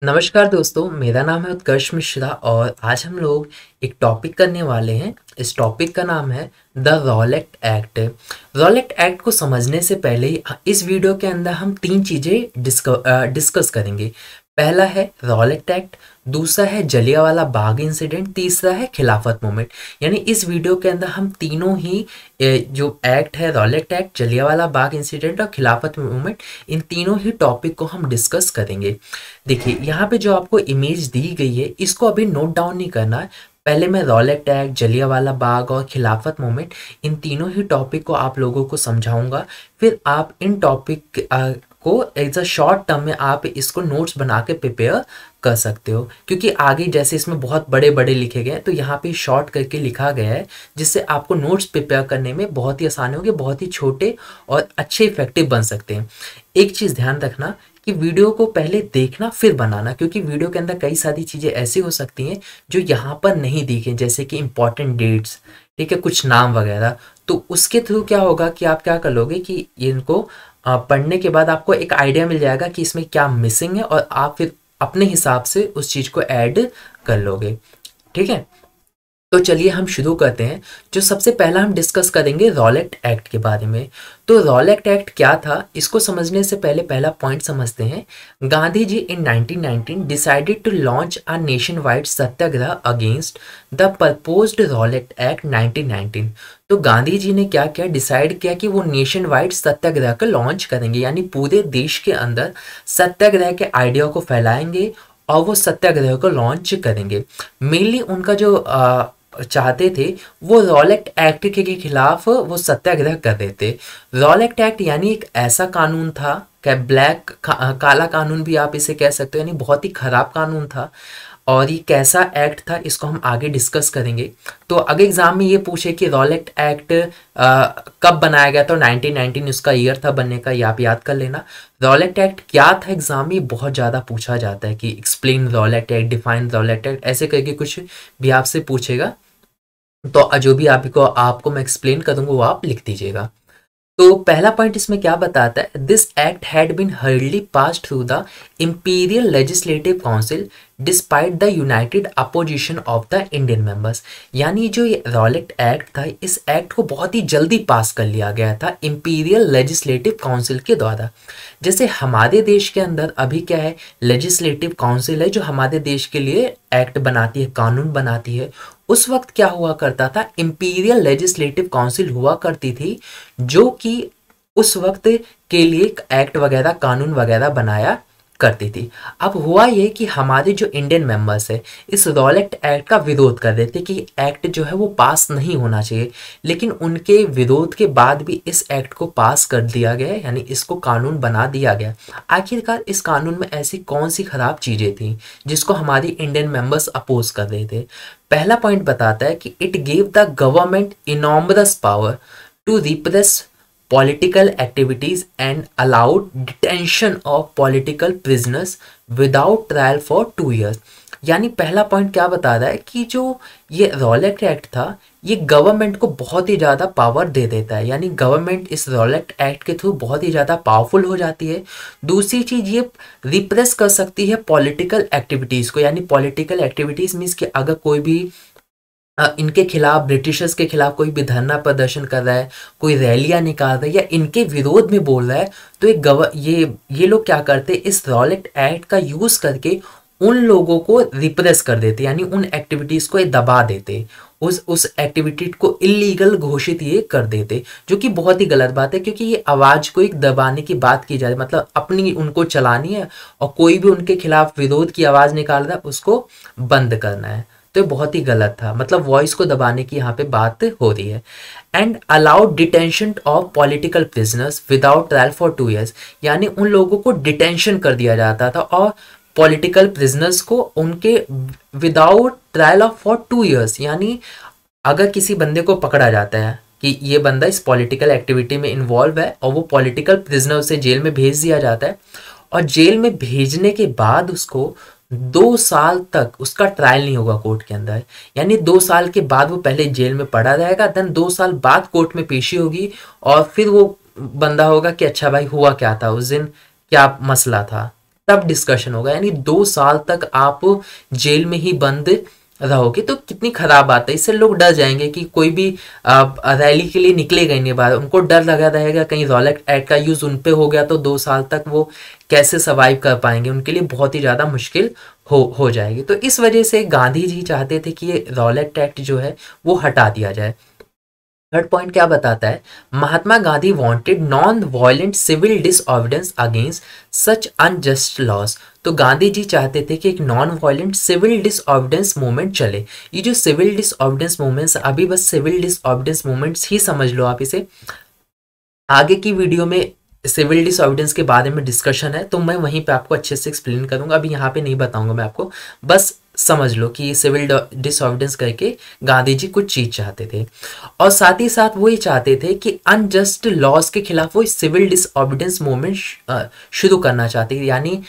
नमस्कार दोस्तों, मेरा नाम है उत्कर्ष मिश्रा और आज हम लोग एक टॉपिक करने वाले हैं। इस टॉपिक का नाम है the Rowlatt act. Rowlatt act को समझने से पहले ही इस वीडियो के अंदर हम तीन चीज़ें डिस्कस करेंगे। पहला है रॉलेट एक्ट, दूसरा है जलियांवाला बाग इंसिडेंट, तीसरा है खिलाफत मूवमेंट। यानी इस वीडियो के अंदर हम तीनों ही जो एक्ट है, Rowlatt act, Jallianwala Bagh incident और खिलाफत मूवमेंट, इन तीनों ही टॉपिक को हम डिस्कस करेंगे। देखिए यहाँ पे जो आपको इमेज दी गई है इसको अभी नोट डाउन नहीं करना है। पहले मैं रॉलेट एक्ट, जलियांवाला बाग और खिलाफत मूवमेंट, इन तीनों ही टॉपिक को आप लोगों को समझाऊंगा। फिर आप इन टॉपिक को एज अ शॉर्ट टर्म में आप इसको नोट्स बना के प्रिपेयर कर सकते हो, क्योंकि आगे जैसे इसमें बहुत बड़े बड़े लिखे गए हैं तो यहाँ पे शॉर्ट करके लिखा गया है, जिससे आपको नोट्स प्रिपेयर करने में बहुत ही आसानी होगी, बहुत ही छोटे और अच्छे इफेक्टिव बन सकते हैं। एक चीज़ ध्यान रखना कि वीडियो को पहले देखना फिर बनाना, क्योंकि वीडियो के अंदर कई सारी चीज़ें ऐसी हो सकती हैं जो यहाँ पर नहीं दिखे, जैसे कि इंपॉर्टेंट डेट्स, ठीक है, कुछ नाम वगैरह। तो उसके थ्रू क्या होगा कि आप क्या कर लोगे कि इनको पढ़ने के बाद आपको एक आइडिया मिल जाएगा कि इसमें क्या मिसिंग है और आप फिर अपने हिसाब से उस चीज़ को ऐड कर लोगे। ठीक है, तो चलिए हम शुरू करते हैं। जो सबसे पहला हम डिस्कस करेंगे रॉलेट एक्ट के बारे में। तो रॉलेट एक्ट क्या था, इसको समझने से पहले पहला पॉइंट समझते हैं। Gandhi ji in 1919 decided to launch a nation wide satyagraha against the proposed Rowlatt Act 1919। तो गांधी जी ने क्या किया, डिसाइड किया कि वो नेशन वाइड सत्याग्रह को लॉन्च करेंगे, यानी पूरे देश के अंदर सत्याग्रह के आइडिया को फैलाएंगे और वो सत्याग्रह को लॉन्च करेंगे। मेनली उनका जो चाहते थे वो रॉलेट एक्ट के खिलाफ वो सत्याग्रह कर रहे थे। रॉलेट एक्ट यानी एक ऐसा कानून था, क्या काला कानून भी आप इसे कह सकते हो, यानी बहुत ही खराब कानून था। और ये कैसा एक्ट था इसको हम आगे डिस्कस करेंगे। तो अगर एग्जाम में ये पूछे कि रॉलेट एक्ट कब बनाया गया, तो 1919 उसका ईयर था बनने का, ये आप याद कर लेना। रॉलेट एक्ट क्या था, एग्जाम में बहुत ज़्यादा पूछा जाता है कि explain Rowlatt act, define Rowlatt act, ऐसे करके कुछ भी आपसे पूछेगा। तो जो भी आपको मैं एक्सप्लेन करूँगा वो आप लिख दीजिएगा। तो पहला पॉइंट इसमें क्या बताता है, this act had been hardly pass through the imperial legislative council despite the united opposition of the Indian members. यानी जो ये रॉलेट एक्ट था, इस एक्ट को बहुत ही जल्दी पास कर लिया गया था इंपीरियल लेजिस्लेटिव काउंसिल के द्वारा। जैसे हमारे देश के अंदर अभी क्या है, लेजिस्लेटिव काउंसिल है जो हमारे देश के लिए एक्ट बनाती है, कानून बनाती है। उस वक्त क्या हुआ करता था, इंपीरियल लेजिस्लेटिव काउंसिल हुआ करती थी, जो कि उस वक्त के लिए एक्ट वगैरह, कानून वगैरह बनाया करती थी। अब हुआ ये कि हमारे जो इंडियन मेंबर्स है इस रॉलेट एक्ट का विरोध कर रहे थे कि एक्ट जो है वो पास नहीं होना चाहिए, लेकिन उनके विरोध के बाद भी इस एक्ट को पास कर दिया गया, यानी इसको कानून बना दिया गया। आखिरकार इस कानून में ऐसी कौन सी खराब चीज़ें थी जिसको हमारी इंडियन मेंबर्स अपोज कर रहे थे। पहला पॉइंट बताता है कि it gave the government enormous power to repress political activities and allowed detention of political prisoners without trial for 2 years। यानी पहला पॉइंट क्या बता रहा है कि जो ये रॉलेट एक्ट था ये गवर्नमेंट को बहुत ही ज़्यादा पावर दे देता है, यानी गवर्नमेंट इस रॉलेट एक्ट के थ्रू बहुत ही ज़्यादा पावरफुल हो जाती है। दूसरी चीज़, ये रिप्रेस कर सकती है पॉलिटिकल एक्टिविटीज़ को, यानी पॉलिटिकल एक्टिविटीज़ मीन्स कि अगर कोई भी इनके खिलाफ, ब्रिटिशर्स के खिलाफ कोई भी धरना प्रदर्शन कर रहा है, कोई रैलियां निकाल रहा है या इनके विरोध में बोल रहा है, तो ये लोग क्या करते, इस रॉलेट एक्ट का यूज करके उन लोगों को रिप्रेस कर देते, यानी उन एक्टिविटीज को दबा देते, उस एक्टिविटी को इलीगल घोषित ये कर देते, जो कि बहुत ही गलत बात है, क्योंकि ये आवाज को एक दबाने की बात की जा रही है, मतलब अपनी उनको चलानी है और कोई भी उनके खिलाफ विरोध की आवाज निकाल रहा है उसको बंद करना है। तो ये बहुत ही गलत था, मतलब वॉइस को दबाने की यहाँ पे बात हो रही है। And allowed detention of political prisoners without trial for 2 years, यानी उन लोगों को डिटेंशन कर दिया जाता था और पॉलिटिकल प्रिजनर्स को उनके without trial of for 2 years, यानी अगर किसी बंदे को पकड़ा जाता है कि ये बंदा इस पॉलिटिकल एक्टिविटी में इन्वॉल्व है और वो पॉलिटिकल प्रिजनर से जेल में भेज दिया जाता है, और जेल में भेजने के बाद उसको 2 साल तक उसका ट्रायल नहीं होगा कोर्ट के अंदर, यानी 2 साल के बाद वो पहले जेल में पड़ा रहेगा, देन 2 साल बाद कोर्ट में पेशी होगी और फिर वो बंदा होगा कि अच्छा भाई हुआ क्या था उस दिन, क्या मसला था, तब डिस्कशन होगा। यानी 2 साल तक आप जेल में ही बंद रहोगे, तो कितनी खराब बात है। इससे लोग डर जाएंगे कि कोई भी रैली के लिए निकलेगा ही नहीं बाहर, उनको डर लगा रहेगा कहीं रॉलेट एक्ट का यूज उन पे हो गया तो 2 साल तक वो कैसे सर्वाइव कर पाएंगे, उनके लिए बहुत ही ज़्यादा मुश्किल हो जाएगी। तो इस वजह से गांधी जी चाहते थे कि ये रॉलेट एक्ट जो है वो हटा दिया जाए। थर्ड पॉइंट क्या बताता है, Mahatma Gandhi wanted non violent civil disobedience against such unjust laws. तो गांधी जी चाहते थे कि एक non violent civil disobedience movement चले। ये जो सिविल डिसऑर्डरेंस मूवमेंट्स, अभी बस सिविल डिसऑर्डरेंस मूवमेंट्स ही समझ लो आप इसे, आगे की वीडियो में सिविल डिसऑर्डरेंस के बारे में डिस्कशन है, तो मैं वहीं पे आपको अच्छे से एक्सप्लेन करूंगा, अभी यहाँ पे नहीं बताऊंगा मैं आपको। बस समझ लो कि सिविल डिसऑर्डरेंस करके गांधी जी कुछ चीज चाहते थे, और साथ ही साथ वो ये चाहते थे कि अनजस्ट लॉज के खिलाफ वो सिविल डिसऑर्डरेंस मूवमेंट शुरू करना चाहते थे। यानी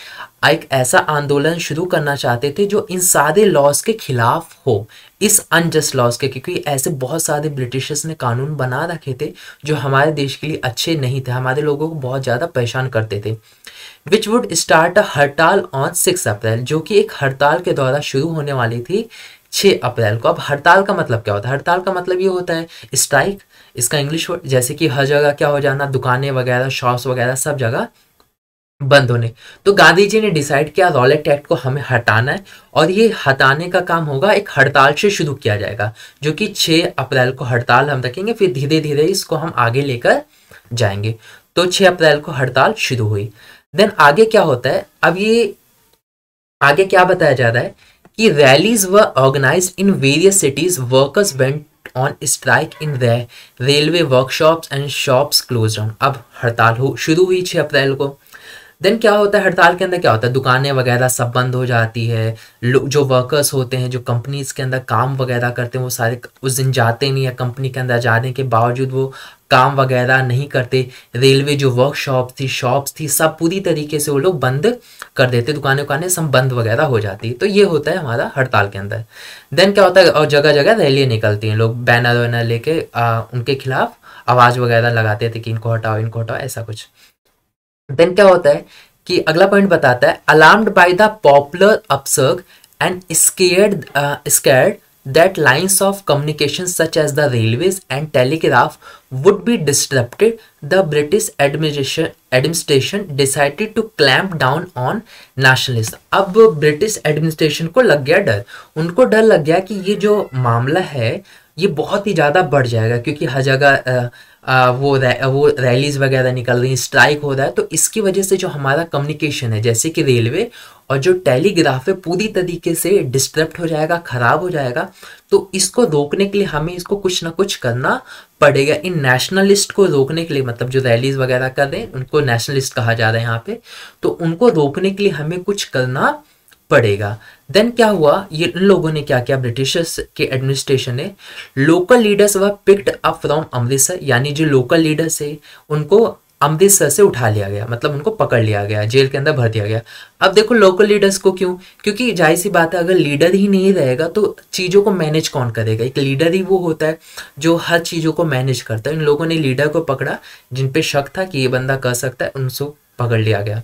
एक ऐसा आंदोलन शुरू करना चाहते थे जो इन सारे लॉज के खिलाफ हो, इस अनजस्ट लॉज के, क्योंकि ऐसे बहुत सारे ब्रिटिशर्स ने कानून बना रखे थे जो हमारे देश के लिए अच्छे नहीं थे, हमारे लोगों को बहुत ज़्यादा परेशान करते थे। विच वुड स्टार्ट अ हड़ताल ऑन 6 अप्रैल, जो कि एक हड़ताल के द्वारा शुरू होने वाली थी 6 अप्रैल को। अब हड़ताल का मतलब क्या होता है? हड़ताल का मतलब ये होता है स्ट्राइक, इसका इंग्लिश वर्ड, जैसे कि हर जगह क्या हो जाना, दुकानें वगैरह, शॉप्स वगैरह सब जगह बंद होने। तो गांधी जी ने डिसाइड किया रॉलेट एक्ट को हमें हटाना है, और ये हटाने का काम होगा एक हड़ताल से शुरू किया जाएगा, जो कि 6 अप्रैल को हड़ताल हम रखेंगे, फिर धीरे धीरे इसको हम आगे लेकर जाएंगे। तो 6 अप्रैल को हड़ताल शुरू हुई। देन आगे क्या होता है, अब ये आगे क्या बताया जा रहा है कि rallies were organised in various cities, workers went on strike in railway workshops and shops close down. अब हड़ताल शुरू हुई 6 अप्रैल को। देन क्या होता है, हड़ताल के अंदर क्या होता है, दुकानें वगैरह सब बंद हो जाती है, जो वर्कर्स होते हैं, जो कंपनीज के अंदर काम वगैरह करते हैं, वो सारे उस दिन जाते नहीं है, कंपनी के अंदर जाने के बावजूद वो काम वगैरह नहीं करते। रेलवे जो वर्कशॉप थी, शॉप्स थी, सब पूरी तरीके से वो लोग बंद कर देते, दुकानें उकानें सब बंद वगैरह हो जाती है। तो ये होता है हमारा हड़ताल के अंदर। देन क्या होता है, और जगह जगह रैलियाँ निकलती हैं, लोग बैनर वैनर लेके उनके खिलाफ आवाज़ वगैरह लगाते थे कि इनको हटाओ, इनको हटाओ, ऐसा कुछ। देन क्या होता है कि अगला पॉइंट बताता है, alarmed by the popular upsurge and scared that lines of communication such as the railways and telegraph would be disrupted, the British administration decided to clamp down on nationalism। अब British administration को लग गया डर, उनको डर लग गया कि ये जो मामला है ये बहुत ही ज़्यादा बढ़ जाएगा, क्योंकि हर जगह वो रैलीज वगैरह निकल रही, स्ट्राइक हो रहा है, तो इसकी वजह से जो हमारा कम्युनिकेशन है जैसे कि रेलवे और जो टेलीग्राफ है पूरी तरीके से डिस्टर्ब हो जाएगा, खराब हो जाएगा। तो इसको रोकने के लिए हमें इसको कुछ ना कुछ करना पड़ेगा। इन नेशनलिस्ट को रोकने के लिए, मतलब जो रैलीज वगैरह कर रहे हैं उनको नेशनलिस्ट कहा जा रहा है यहाँ पे, तो उनको रोकने के लिए हमें कुछ करना पड़ेगा। देन क्या हुआ, ये इन लोगों ने क्या किया, ब्रिटिशर्स के एडमिनिस्ट्रेशन ने, local leaders were picked up from Amritsar, यानी जो लोकल लीडर्स है उनको अमृतसर से उठा लिया गया, मतलब उनको पकड़ लिया गया, जेल के अंदर भर दिया गया। अब देखो लोकल लीडर्स को क्यों, क्योंकि जाहिर सी बात है अगर लीडर ही नहीं रहेगा तो चीज़ों को मैनेज कौन करेगा। एक लीडर ही वो होता है जो हर चीज़ों को मैनेज करता है। इन लोगों ने लीडर को पकड़ा, जिन पे शक था कि ये बंदा कर सकता है, उनको पकड़ लिया गया।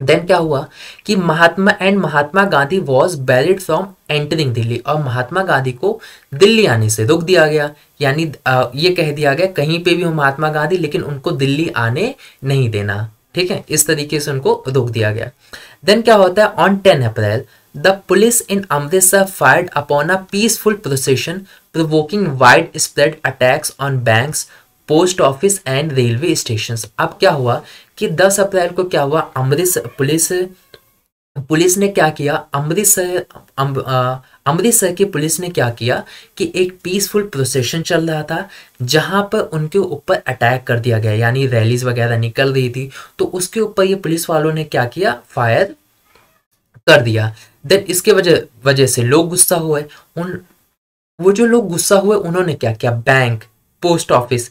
देन क्या हुआ कि Mahatma Gandhi was barred from entering Delhi, और महात्मा गांधी को दिल्ली आने से रोक दिया गया। यानी ये कह दिया गया कहीं पे भी हो महात्मा गांधी, लेकिन उनको दिल्ली आने नहीं देना, ठीक है, इस तरीके से उनको रोक दिया गया। देन क्या होता है, on 10 April the police in Amritsar fired upon a peaceful procession provoking wide spread attacks on banks, post office and railway station. अब क्या हुआ कि 10 अप्रैल को क्या हुआ, अमृतसर पुलिस ने क्या किया, अमृतसर की पुलिस ने क्या किया कि एक पीसफुल प्रोसेशन चल रहा था जहां पर उनके ऊपर अटैक कर दिया गया, यानी रैलीज वगैरह निकल रही थी तो उसके ऊपर ये पुलिस वालों ने क्या किया, फायर कर दिया। देन इसके वजह से लोग गुस्सा हुए, वो जो लोग गुस्सा हुए उन्होंने क्या किया, bank, post office,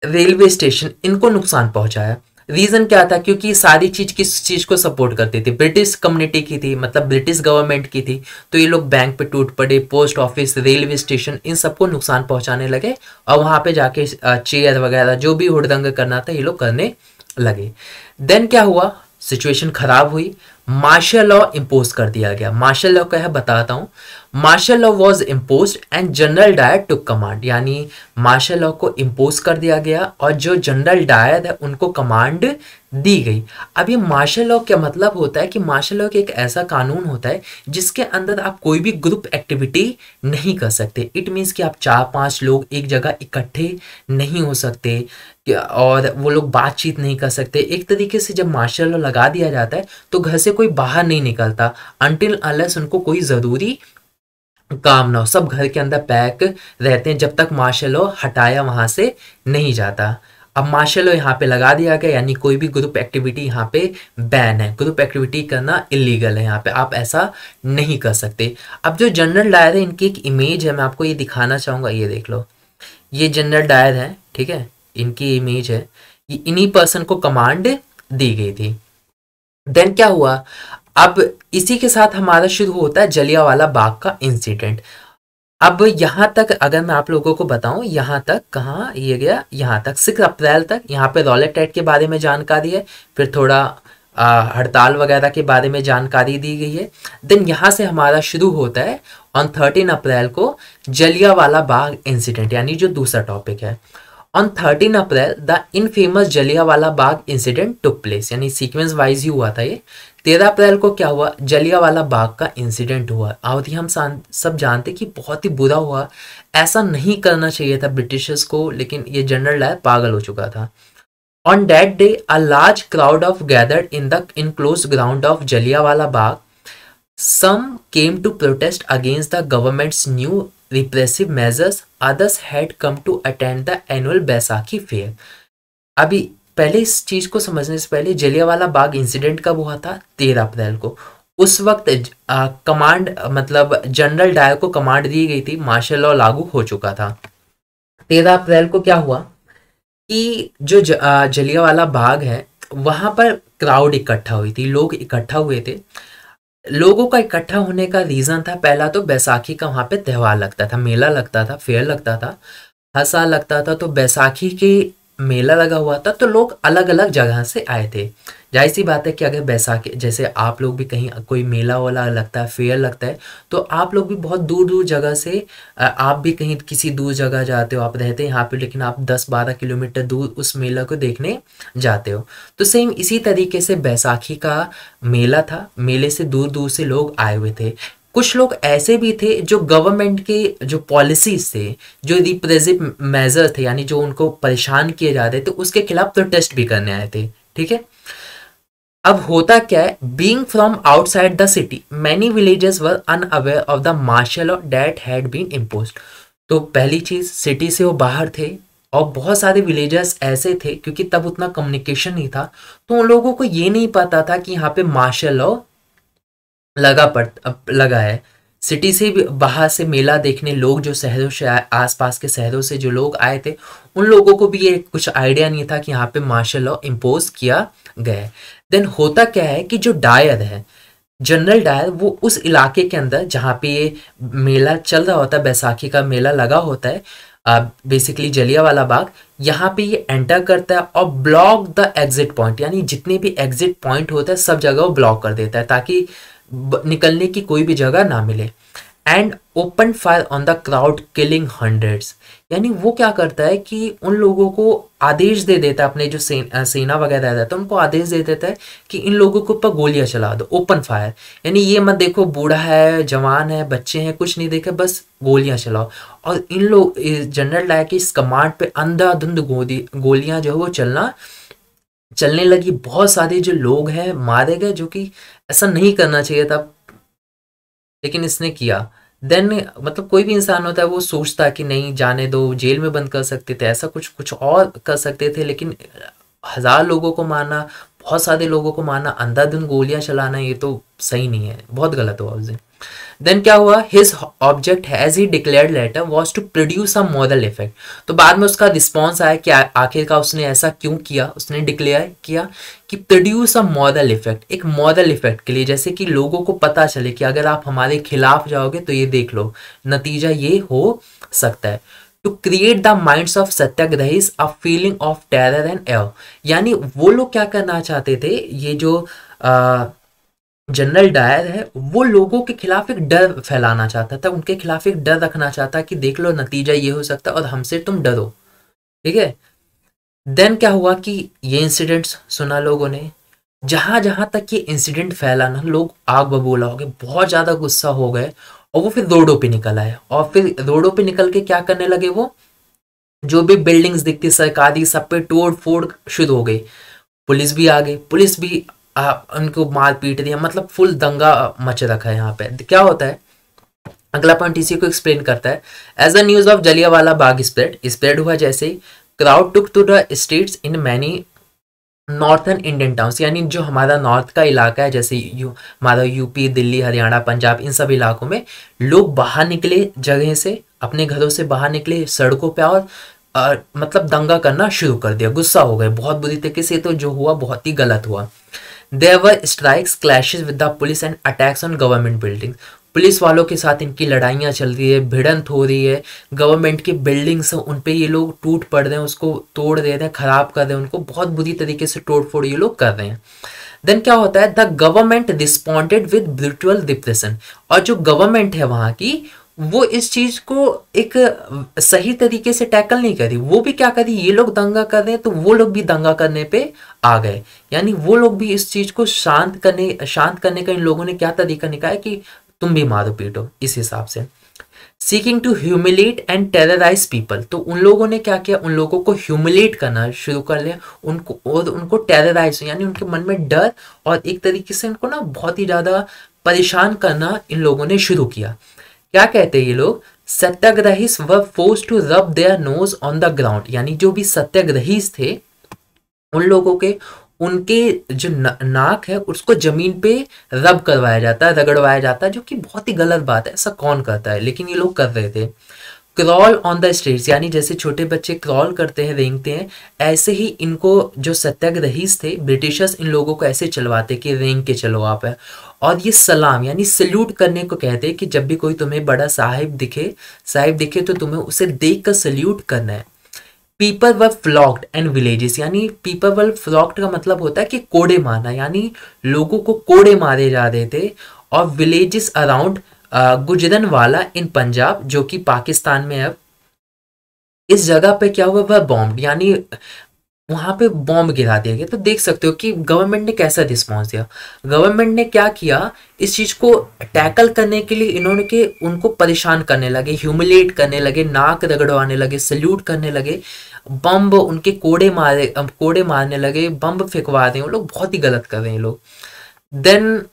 railway station, इनको नुकसान पहुंचाया। रीजन क्या था, क्योंकि सारी चीज किस चीज को सपोर्ट करती थी, ब्रिटिश कम्युनिटी की थी, मतलब ब्रिटिश गवर्नमेंट की थी। तो ये लोग बैंक पे टूट पड़े, पोस्ट ऑफिस, रेलवे स्टेशन, इन सबको नुकसान पहुंचाने लगे, और वहां पे जाके चेयर वगैरह जो भी हुड़दंग करना था ये लोग करने लगे। देन क्या हुआ, सिचुएशन खराब हुई, मार्शल लॉ इम्पोज कर दिया गया। मार्शल लॉ क्या है बताता हूँ। Martial law was impose and General Dyer took command, यानी मार्शल लॉ को इम्पोज कर दिया गया और जो जनरल डायर है उनको कमांड दी गई। अब ये मार्शल लॉ क्या मतलब होता है कि मार्शल लॉ एक ऐसा कानून होता है जिसके अंदर आप कोई भी ग्रुप एक्टिविटी नहीं कर सकते। इट मीन्स कि आप 4-5 लोग एक जगह इकट्ठे नहीं हो सकते और वो लोग बातचीत नहीं कर सकते। एक तरीके से जब मार्शल लॉ लगा दिया जाता है तो घर से कोई बाहर नहीं निकलता अनटिल अनलेस उनको कोई ज़रूरी काम ना हो। सब घर के अंदर पैक रहते हैं जब तक मार्शल लॉ हटाया वहां से नहीं जाता। अब मार्शल लॉ यहाँ पे लगा दिया गया, यानी कोई भी ग्रुप एक्टिविटी यहाँ पे बैन है। ग्रुप एक्टिविटी करना इलीगल है, यहाँ पे आप ऐसा नहीं कर सकते। अब जो जनरल डायर है इनकी एक इमेज है, मैं आपको ये दिखाना चाहूँगा। ये देख लो, ये जनरल डायर है, ठीक है, इनकी इमेज है। ये इन्हीं पर्सन को कमांड दी गई थी। देन क्या हुआ, अब इसी के साथ हमारा शुरू होता है जलियांवाला बाग का इंसिडेंट। अब यहाँ तक अगर मैं आप लोगों को बताऊं, यहाँ तक कहाँ ये गया, यहाँ तक 6 अप्रैल तक यहाँ पे रॉलेट एक्ट के बारे में जानकारी है, फिर थोड़ा हड़ताल वगैरह के बारे में जानकारी दी गई है। देन यहाँ से हमारा शुरू होता है ऑन 13 अप्रैल को जलियांवाला बाग इंसिडेंट, यानी जो दूसरा टॉपिक है। On 13 April the infamous Jallianwala Bagh incident took place, यानी सीक्वेंस वाइज ही हुआ था ये। 13 अप्रैल को क्या हुआ, जलियांवाला बाग का इंसिडेंट हुआ और ये हम सब जानते कि बहुत ही बुरा हुआ। ऐसा नहीं करना चाहिए था ब्रिटिशर्स को, लेकिन ये जनरल डायर पागल हो चुका था। On that day a large crowd of gathered in the enclosed ground of Jallianwala Bagh. Some came to protest against the government's new repressive measures. Others had come to attend the annual Baisakhi fair. अभी पहले इस चीज को समझने से पहले Jallianwala Bagh incident कब हुआ था, 13 अप्रैल को। उस वक्त कमांड मतलब जनरल डायर को कमांड दी गई थी, मार्शल लॉ लागू हो चुका था। 13 अप्रैल को क्या हुआ कि जो जलियांवाला बाग है वहां पर क्राउड इकट्ठा हुई थी, लोग इकट्ठा हुए थे। लोगों का इकट्ठा होने का रीजन था, पहला तो बैसाखी का वहां पे त्यौहार लगता था, मेला लगता था, फेयर लगता था, हर साल लगता था। तो बैसाखी के मेला लगा हुआ था तो लोग अलग अलग जगह से आए थे। जाहिर सी बात है कि अगर बैसाखी जैसे आप लोग भी कहीं कोई मेला वाला लगता है, फेयर लगता है, तो आप लोग भी बहुत दूर दूर जगह से आप भी कहीं किसी दूर जगह जाते हो, आप रहते हैं यहाँ पे लेकिन आप 10-12 किलोमीटर दूर उस मेला को देखने जाते हो। तो सेम इसी तरीके से बैसाखी का मेला था, मेले से दूर दूर से लोग आए हुए थे। कुछ लोग ऐसे भी थे जो गवर्नमेंट के जो पॉलिसीज थे, जो रिप्रेसिव मेजर थे, यानी जो उनको परेशान किए जा रहे थे, उसके खिलाफ प्रोटेस्ट भी करने आए थे, ठीक है। अब होता क्या है, being from outside the city many villages were unaware of the martial law that had been imposed. तो पहली चीज, सिटी से वो बाहर थे और बहुत सारे विलेजर्स ऐसे थे क्योंकि तब उतना कम्युनिकेशन नहीं था, तो उन लोगों को ये नहीं पता था कि यहाँ पे मार्शल लॉ लगा है। सिटी से भी बाहर से मेला देखने लोग जो शहरों से आसपास के शहरों से जो लोग आए थे, उन लोगों को भी ये कुछ आइडिया नहीं था कि यहाँ पे मार्शल लॉ इम्पोज किया गया है। देन होता क्या है कि जो डायर है, जनरल डायर, वो उस इलाके के अंदर जहाँ पे ये मेला चल रहा होता है, बैसाखी का मेला लगा होता है, बेसिकली जलियांवाला बाग, यहाँ पे ये एंटर करता है और ब्लॉक द एग्जिट पॉइंट, यानी जितने भी एग्जिट पॉइंट होते हैं सब जगह वो ब्लॉक कर देता है ताकि निकलने की कोई भी जगह ना मिले। And open fire on the crowd killing hundreds, यानी वो क्या करता है कि उन लोगों को आदेश दे देता है, अपने जो सेना वगैरह रहता है उनको आदेश दे देता है कि इन लोगों के ऊपर गोलियां चला दो, ओपन फायर। यानी ये मत देखो बूढ़ा है, जवान है, बच्चे हैं, कुछ नहीं देखे, बस गोलियां चलाओ। और इन लोग जनरल डायर की इस कमांड पे अंधाधुंध गोलियां जो है वो चलने लगी। बहुत सारे जो लोग हैं मारे गए, जो कि ऐसा नहीं करना चाहिए था लेकिन इसने किया। देन मतलब कोई भी इंसान होता है वो सोचता है कि नहीं जाने दो, जेल में बंद कर सकते थे, ऐसा कुछ और कर सकते थे, लेकिन 1000 लोगों को मारना, बहुत सारे लोगों को मारना, अंधाधुंध गोलियां चलाना, ये तो सही नहीं है, बहुत गलत हुआ उस दिन। देन क्या हुआ, his object has he declared later was to produce a moral effect. तो बाद में उसका रिस्पॉन्स आया कि आखिरकार उसने ऐसा क्यों किया, उसने डिक्लेयर किया कि प्रोड्यूस अ मॉरल इफेक्ट, एक मॉरल इफेक्ट के लिए, जैसे कि लोगों को पता चले कि अगर आप हमारे खिलाफ जाओगे तो ये देख लो नतीजा ये हो सकता है। To create the minds of satyagrahis a feeling of terror and awe. यानी वो लोग क्या करना चाहते थे, ये जो जनरल डायर है वो लोगों के खिलाफ एक डर फैलाना चाहता था, उनके खिलाफ एक डर रखना चाहता कि देख लो नतीजा ये हो सकता है और हमसे तुम डरो, ठीक है। देन क्या हुआ कि ये इंसिडेंट्स सुना लोगों ने, जहां जहां तक ये इंसिडेंट फैला ना, लोग आग बबूला हो गए, बहुत ज्यादा गुस्सा हो गए, और वो फिर रोडों पे निकल आए, और फिर रोडों पे निकल के क्या करने लगे, वो जो भी बिल्डिंग्स दिखती सरकारी सब पे तोड़ फोड़ शुरू हो गई। पुलिस भी आ गई, पुलिस भी उनको मार पीट दिया, मतलब फुल दंगा मच रखा है यहाँ पे। क्या होता है, अगला पॉइंट इसी को एक्सप्लेन करता है। As the news of Jallianwala Bagh spread हुआ जैसे, crowd took to the streets in many northern Indian towns, यानी जो हमारा नॉर्थ का इलाका है, जैसे हमारा यूपी, दिल्ली, हरियाणा, पंजाब, इन सब इलाकों में लोग बाहर निकले, जगह से अपने घरों से बाहर निकले सड़कों पे, और मतलब दंगा करना शुरू कर दिया, गुस्सा हो गए बहुत बुरी तरीके से। तो जो हुआ बहुत ही गलत हुआ। There were strikes, clashes with the police and attacks on government building. Police वालों के साथ इनकी लड़ाइयाँ चल रही है, भिड़ंत हो रही है, गवर्नमेंट की बिल्डिंग्स उन पे ये लोग टूट पड़ रहे हैं, उसको तोड़ दे रहे हैं, खराब कर रहे हैं, उनको बहुत बुरी तरीके से तोड़ फोड़ ये लोग कर रहे हैं। देन क्या होता है, the government responded with brutal repression. और जो गवर्नमेंट है वहाँ की, वो इस चीज को एक सही तरीके से टैकल नहीं करी। वो भी क्या करी, ये लोग दंगा कर रहे हैं तो वो लोग भी दंगा करने पे आ गए, यानी वो लोग भी इस चीज को शांत करने का इन लोगों ने क्या तरीका निकाला कि तुम भी मारो पीटो, इस हिसाब से। Seeking to humiliate and terrorise people, तो उन लोगों ने क्या किया, उन लोगों को ह्यूमिलेट करना शुरू कर लिया, उनको और उनको टेरराइज, यानी उनके मन में डर और एक तरीके से उनको ना बहुत ही ज्यादा परेशान करना इन लोगों ने शुरू किया। क्या कहते हैं ये लोग, satyagrahis were forced to rub their noses on the ground, यानी जो भी सत्याग्रहीज थे उन लोगों के उनके जो नाक है उसको जमीन पे रब करवाया जाता है, रगड़वाया जाता है, जो कि बहुत ही गलत बात है, ऐसा कौन करता है, लेकिन ये लोग कर रहे थे। क्रॉल ऑन द स्ट्रीट्स, यानी जैसे छोटे बच्चे क्रॉल करते हैं, रेंगते हैं, ऐसे ही इनको जो सत्याग्रहीज थे ब्रिटिशर्स इन लोगों को ऐसे चलवाते कि रेंग के चलो आप है। और ये सलाम यानी सल्यूट करने को कहते हैं कि जब भी कोई तुम्हें बड़ा साहिब दिखे तो तुम्हें उसे देख कर सल्यूट करना है। पीपल वर फ्लॉक्ड एंड विलेजेस, यानी पीपल वर फ्लॉक्ड का मतलब होता है कि कोड़े मारना, यानी लोगों को कोड़े मारे जा रहे थे। और विलेजेस अराउंड गुजरनवाला इन पंजाब, जो कि पाकिस्तान में है अब, इस जगह पे क्या हुआ, वह बॉम्ब, यानी वहां पे बॉम्ब गिरा दिया गया। तो देख सकते हो कि गवर्नमेंट ने कैसा रिस्पॉन्स दिया। गवर्नमेंट ने क्या किया, इस चीज को टैकल करने के लिए इन्होंने के उनको परेशान करने लगे, ह्यूमिलेट करने लगे, नाक रगड़वाने लगे, सल्यूट करने लगे, बम्ब उनके कोड़े मारने लगे, बम्ब फेंकवा रहे हैं, वो लोग बहुत ही गलत कर रहे हैं लोग। देन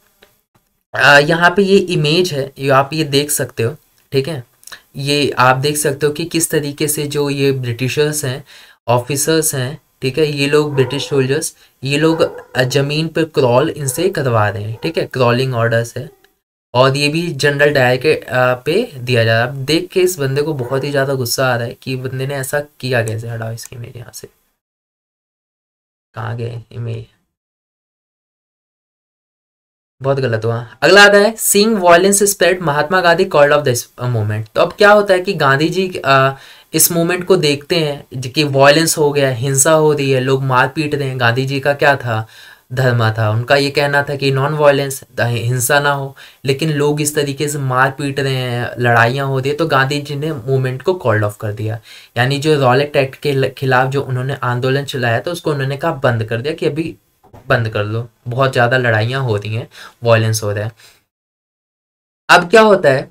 यहाँ पे ये इमेज है, ये आप ये देख सकते हो, ठीक है। ये आप देख सकते हो कि किस तरीके से जो ये ब्रिटिशर्स हैं, ऑफिसर्स हैं, ठीक है, ये लोग ब्रिटिश सोल्जर्स, ये लोग जमीन पर क्रॉल इनसे करवा रहे हैं, ठीक है, क्रॉलिंग ऑर्डर्स है। और ये भी जनरल डायर के पे दिया जा रहा है। अब देख के इस बंदे को बहुत ही ज़्यादा गुस्सा आ रहा है कि बंदे ने ऐसा किया कैसे। हटाओ इसकी इमेज यहाँ से, कहाँ गए इमेज, बहुत गलत हुआ। अगला आता है seeing violence spread, Mahatma Gandhi called off this movement. तो अब क्या होता है कि गांधी जी इस मूवमेंट को देखते हैं कि वायलेंस हो गया, हिंसा हो रही है, लोग मार पीट रहे हैं। गांधी जी का क्या था, धर्म था, उनका ये कहना था कि नॉन वायलेंस, हिंसा ना हो, लेकिन लोग इस तरीके से मार पीट रहे हैं, लड़ाइयाँ हो रही है, तो गांधी जी ने मूवमेंट को कॉल्ड ऑफ कर दिया। यानी जो रॉलेट एक्ट के खिलाफ जो उन्होंने आंदोलन चलाया था उसको उन्होंने कहा बंद कर दिया कि अभी बंद कर लो, बहुत ज़्यादा लड़ाइयाँ हो रही हैं, वायलेंस हो रहा है। अब क्या होता है,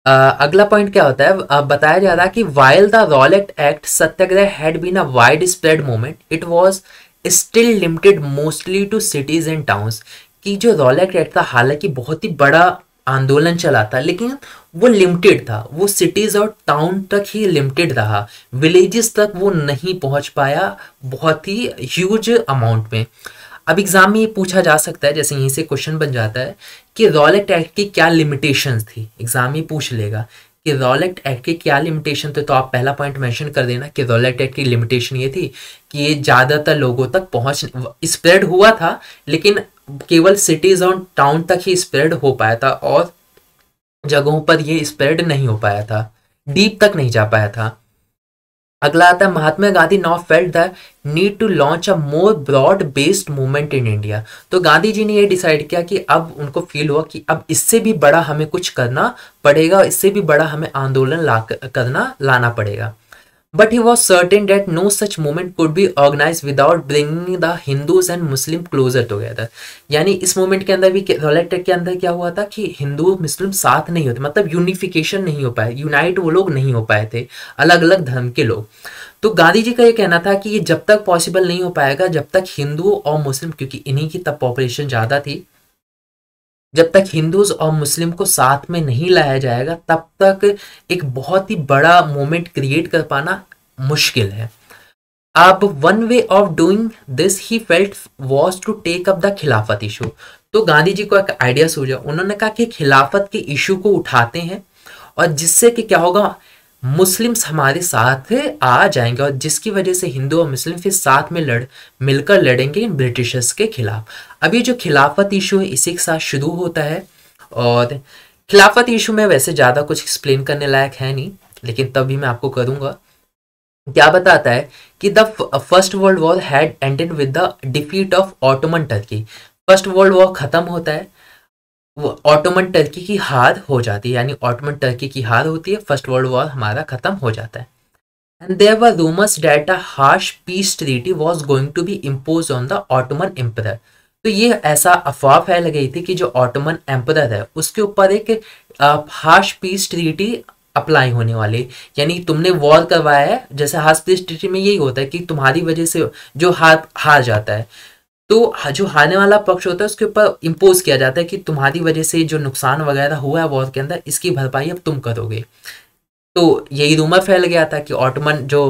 अगला पॉइंट क्या होता है, बताया जा रहा है कि while the Rowlatt Act satyagraha had been a wide spread movement, it was still limited mostly to cities and towns. कि जो रॉलेट एक्ट था हालांकि बहुत ही बड़ा आंदोलन चला था, लेकिन वो लिमिटेड था, वो सिटीज और टाउन तक ही लिमिटेड रहा, विलेजेस तक वो नहीं पहुंच पाया बहुत ही ह्यूज अमाउंट में। अब एग्जाम में ये पूछा जा सकता है, जैसे यहीं से क्वेश्चन बन जाता है कि रॉलेट एक्ट की क्या लिमिटेशंस थी। एग्जाम में पूछ लेगा कि रॉलेट एक्ट की क्या लिमिटेशन थे, तो आप पहला पॉइंट मेंशन कर देना कि रॉलेट एक्ट की लिमिटेशन ये थी कि ये ज़्यादातर लोगों तक पहुंच स्प्रेड हुआ था, लेकिन केवल सिटीज और टाउन तक ही स्प्रेड हो पाया था, और जगहों पर ये स्प्रेड नहीं हो पाया था, डीप तक नहीं जा पाया था। अगला आता है Mahatma Gandhi now felt the need to launch a more broad based movement in India. तो गांधी जी ने ये डिसाइड किया कि अब उनको फील हुआ कि अब इससे भी बड़ा हमें कुछ करना पड़ेगा, इससे भी बड़ा हमें आंदोलन लाना पड़ेगा। But he was certain that no such movement could be organized without bringing the Hindus and Muslim closer together। यानी इस मूवमेंट के अंदर भी रॉलेट एक्ट के अंदर क्या हुआ था कि हिंदू मुस्लिम साथ नहीं होते, मतलब यूनिफिकेशन नहीं हो पाए, यूनाइट वो लोग नहीं हो पाए थे, अलग अलग धर्म के लोग। तो गांधी जी का ये कहना था कि ये जब तक पॉसिबल नहीं हो पाएगा जब तक हिंदू और मुस्लिम, क्योंकि इन्हीं की तब पॉपुलेशन ज़्यादा थी, जब तक हिंदूज और मुस्लिम को साथ में नहीं लाया जाएगा तब तक एक बहुत ही बड़ा मूवमेंट क्रिएट कर पाना मुश्किल है। अब one way of doing this he felt was to take up the Khilafat issue. तो गांधी जी को एक आइडिया सूझा, उन्होंने कहा कि खिलाफत के इशू को उठाते हैं और जिससे कि क्या होगा, मुस्लिम्स हमारे साथ आ जाएंगे और जिसकी वजह से हिंदू और मुस्लिम फिर साथ में मिलकर लड़ेंगे इन ब्रिटिशर्स के खिलाफ। अब ये जो खिलाफत इशू है इसी के साथ शुरू होता है। और खिलाफत इशू में वैसे ज़्यादा कुछ एक्सप्लेन करने लायक है नहीं, लेकिन तभी मैं आपको करूँगा। क्या बताता है कि the first world war had ended with the defeat of Ottoman Turkey. First world war खत्म होता है, वो ऑटोमन टर्की की हार हो जाती है, यानी ऑटोमन टर्की की हार होती है, फर्स्ट वर्ल्ड वॉर हमारा खत्म हो जाता है। And there were rumours that a harsh peace treaty was going to be impose on the Ottoman emperor. तो ये ऐसा अफवाह फैल गई थी कि जो ऑटोमन एम्परर है उसके ऊपर एक हार्श पीस ट्रीटी अप्लाई होने वाली, यानी तुमने वॉर करवाया है, जैसे हार्श पीस ट्रीटी में यही होता है कि तुम्हारी वजह से जो हार जाता है तो जो हारने वाला पक्ष होता है उसके ऊपर इम्पोज किया जाता है कि तुम्हारी वजह से जो नुकसान वगैरह हुआ है वॉर के अंदर इसकी भरपाई अब तुम करोगे। तो यही रूमर फैल गया था कि ऑटोमन जो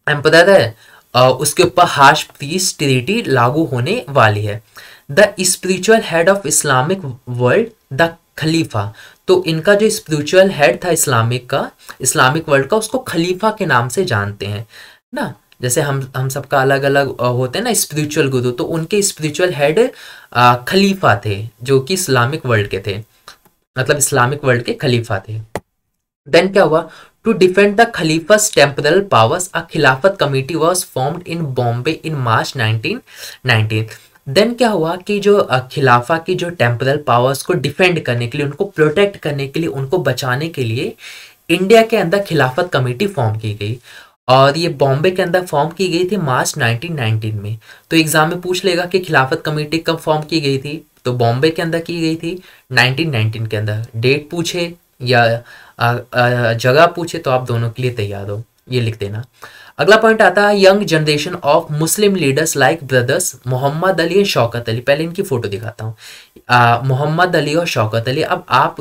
एम्परर है उसके ऊपर हार्श पीस ट्रीटी लागू होने वाली है। The spiritual head of Islamic world the Khalifa. तो इनका जो स्पिरिचुअल हेड था इस्लामिक वर्ल्ड का, उसको खलीफा के नाम से जानते हैं ना। जैसे हम सबका अलग अलग होते हैं ना स्पिरिचुअल गुरु, तो उनके स्पिरिचुअल हेड खलीफा थे जो कि इस्लामिक वर्ल्ड के थे, मतलब इस्लामिक वर्ल्ड के खलीफा थे। देन क्या हुआ, to defend the Khalifa's temporal powers a Khilafat committee was formed in Bombay in March 1919। Then क्या हुआ कि जो खिलाफा की जो टेम्परल पावर्स को डिफेंड करने के लिए, उनको प्रोटेक्ट करने के लिए, उनको बचाने के लिए इंडिया के अंदर खिलाफत कमेटी फॉर्म की गई और ये बॉम्बे के अंदर फॉर्म की गई थी मार्च 1919 में। तो एग्जाम में पूछ लेगा कि खिलाफत कमेटी कब फॉर्म की गई थी, तो बॉम्बे के अंदर की गई थी 1919 के अंदर। डेट पूछे या जगह पूछे तो आप दोनों के लिए तैयार हो, ये लिख देना। अगला पॉइंट आता है young generation of Muslim leaders like brothers Mohammad Ali और शौकत अली। पहले इनकी फोटो दिखाता हूँ, मोहम्मद अली और शौकत अली। अब आप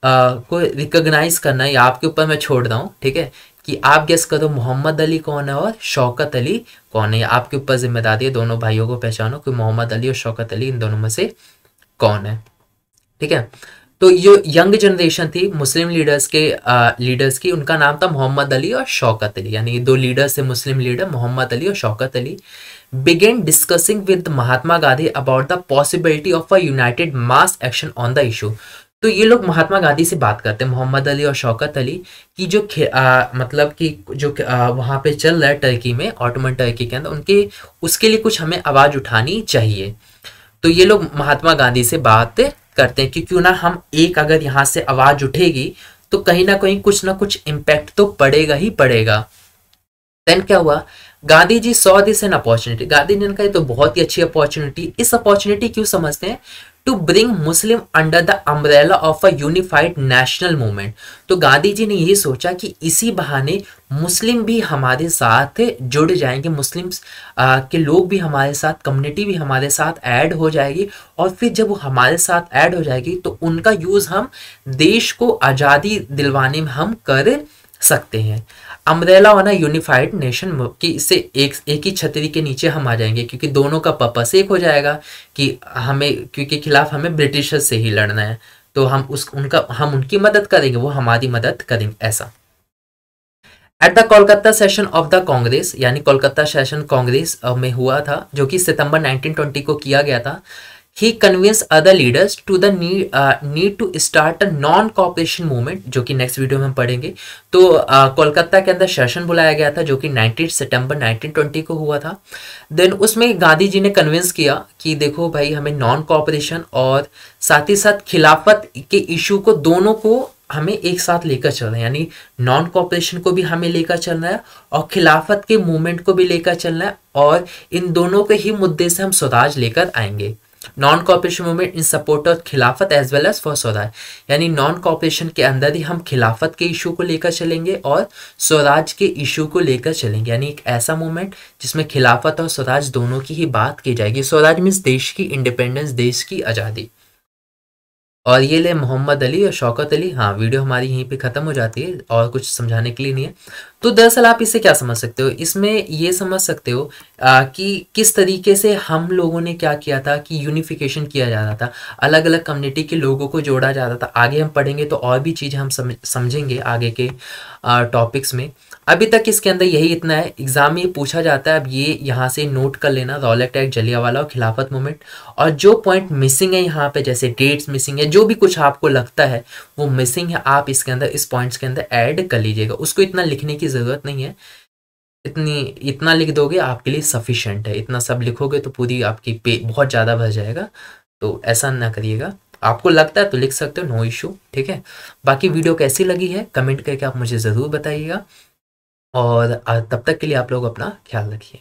को रिकॉग्नाइज करना है, या आपके ऊपर मैं छोड़ रहा हूँ, ठीक है, कि आप गेस करो मोहम्मद अली कौन है और शौकत अली कौन है। आपके ऊपर जिम्मेदारी है दोनों भाइयों को पहचानो कि मोहम्मद अली और शौकत अली इन दोनों में से कौन है, ठीक है। तो ये यंग जनरेशन थी मुस्लिम लीडर्स की, उनका नाम था मोहम्मद अली और शौकत अली, यानी दो लीडर्स थे मुस्लिम लीडर मोहम्मद अली और Shaukat Ali. Began discussing with Mahatma Gandhi about the possibility of a united mass action on the issue. तो ये लोग महात्मा गांधी से बात करते हैं, मोहम्मद अली और शौकत अली की जो मतलब कि जो वहाँ पे चल रहा है टर्की में, ऑटोमन टर्की के अंदर, उसके लिए कुछ हमें आवाज़ उठानी चाहिए। तो ये लोग महात्मा गांधी से बात करते हैं कि क्यों ना हम अगर यहाँ से आवाज़ उठेगी तो कहीं ना कहीं कुछ ना कुछ इम्पैक्ट तो पड़ेगा ही पड़ेगा। देन क्या हुआ, Gandhi ji saw this an opportunity. Gandhi ji ने कहा तो बहुत ही अच्छी अपॉर्चुनिटी, इस अपॉर्चुनिटी क्यों समझते हैं, to bring Muslim under the umbrella of a unified national movement. तो गांधी जी ने ये सोचा कि इसी बहाने मुस्लिम भी हमारे साथ जुड़ जाएंगे, मुस्लिम्स के लोग भी हमारे साथ, कम्युनिटी भी हमारे साथ ऐड हो जाएगी, और फिर जब वो हमारे साथ ऐड हो जाएगी तो उनका यूज़ हम देश को आज़ादी दिलवाने में हम कर सकते हैं। अम्ब्रेला वाला यूनिफाइड नेशन कि इससे एक ही छतरी के नीचे हम आ जाएंगे, क्योंकि दोनों का पर्पस एक हो जाएगा कि क्योंकि खिलाफ हमें ब्रिटिशर्स से ही लड़ना है, तो हम उनकी मदद करेंगे, वो हमारी मदद करेंगे, ऐसा। At the Kolkata session of the Congress, यानी कोलकाता सेशन कांग्रेस में हुआ था जो कि सितंबर 1920 को किया गया था। He convinced other leaders to the need to start a non cooperation movement, जो कि नेक्स्ट वीडियो में हम पढ़ेंगे। तो कोलकाता के अंदर सेशन बुलाया गया था जो कि 19 सितंबर 1920 को हुआ था। देन उसमें गांधी जी ने कन्विंस किया कि देखो भाई, हमें नॉन कॉपरेशन और साथ ही साथ खिलाफत के इशू को, दोनों को हमें एक साथ लेकर चलना है, यानी नॉन कॉपरेशन को भी हमें लेकर चलना है और खिलाफत के मूवमेंट को भी लेकर चलना है, और इन दोनों के ही मुद्दे से हम स्वराज लेकर आएंगे। Non cooperation movement in support of Khilafat as well as for swaraj, यानी नॉन कॉपरेशन के अंदर ही हम खिलाफत के इशू को लेकर चलेंगे और स्वराज के इशू को लेकर चलेंगे, यानी एक ऐसा मूवमेंट जिसमें खिलाफत और स्वराज दोनों की ही बात की जाएगी। स्वराज मीन्स देश की इंडिपेंडेंस, देश की आज़ादी। और ये ले मोहम्मद अली और शौकत अली। हाँ, वीडियो हमारी यहीं पे ख़त्म हो जाती है और कुछ समझाने के लिए नहीं है। तो दरअसल आप इससे क्या समझ सकते हो, इसमें ये समझ सकते हो कि किस तरीके से हम लोगों ने क्या किया था कि यूनिफिकेशन किया जा रहा था, अलग अलग कम्युनिटी के लोगों को जोड़ा जा रहा था। आगे हम पढ़ेंगे तो और भी चीज़ें हम समझेंगे आगे के टॉपिक्स में। अभी तक इसके अंदर यही इतना है, एग्जाम में ये पूछा जाता है। अब ये यहाँ से नोट कर लेना, रॉलेट एक्ट, जलियांवाला और खिलाफत मूवमेंट, और जो पॉइंट मिसिंग है यहाँ पे, जैसे डेट्स मिसिंग है, जो भी कुछ आपको लगता है वो मिसिंग है, आप इसके अंदर इस पॉइंट्स के अंदर ऐड कर लीजिएगा। उसको इतना लिखने की ज़रूरत नहीं है, इतना लिख दोगे आपके लिए सफिशेंट है। इतना सब लिखोगे तो पूरी आपकी पे बहुत ज़्यादा भर जाएगा, तो ऐसा ना करिएगा। आपको लगता है तो लिख सकते हो, नो इशू, ठीक है। बाकी वीडियो कैसी लगी है कमेंट करके आप मुझे ज़रूर बताइएगा, और तब तक के लिए आप लोग अपना ख्याल रखिए।